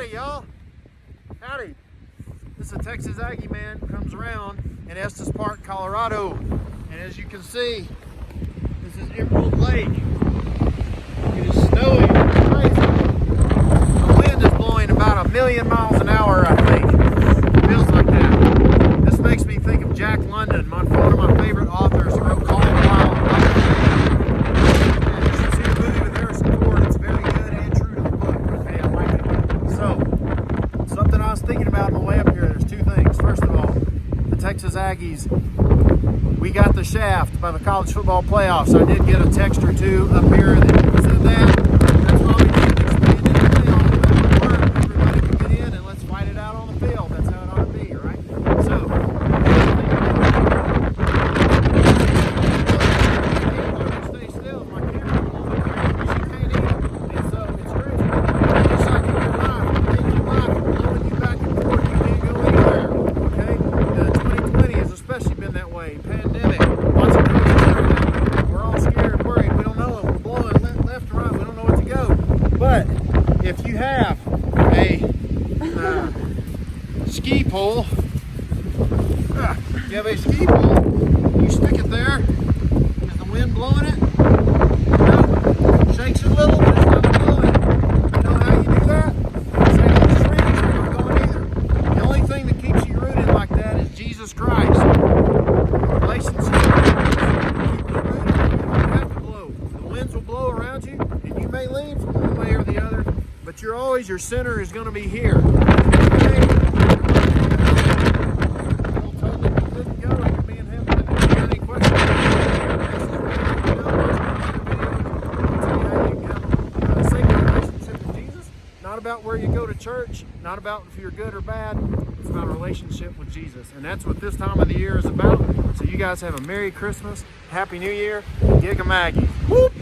Howdy, y'all. Howdy. This is a Texas Aggie man comes around in Estes Park, Colorado. And as you can see, this is Emerald Lake. It is snowing. It's crazy. The wind is blowing about 1,000,000 miles an hour, I think. It feels like that. This makes me think of Jack London, one of my favorite authors. He wrote Call of the Wild. You should see the movie with Harrison Ford. It's very good and true to the book. Okay, I like it. So, something I was thinking about on the way up here, there's two things. First of all, the Texas Aggies, we got the shaft by the college football playoffs. I did get a text or two up here that said that. That's why we need to expand it to playoff. Everybody can get in and let's fight it out on the field. That's how it ought to be, right? So, stay still. My camera will look here. She can't eat. And so it's crazy. It's like in your life. You think your life is blowing you back and forth. You can't go anywhere. Okay? 2020 has especially been that way. Pandemic. Lots of COVID. We're all scared, worried. We don't know it. We're blowing left and right. We don't know what to go. But if you have a ski pole, you stick it there. Is the wind blowing it? No. Shakes it a little, but it's not blowing. You know how you do that? Say those trees are not going either. The only thing that keeps you rooted like that is Jesus Christ. Relationship. Keep you rooted. You don't have to blow. The winds will blow around you, and you may lean from one way or the other, but your center is going to be here. Okay? You'll totally be good to go. You'll be in heaven. If you have any questions, not about where you go to church, not about if you're good or bad. It's about a relationship with Jesus. And that's what this time of the year is about. So you guys have a Merry Christmas, Happy New Year, and Gig 'em Aggies. Whoop!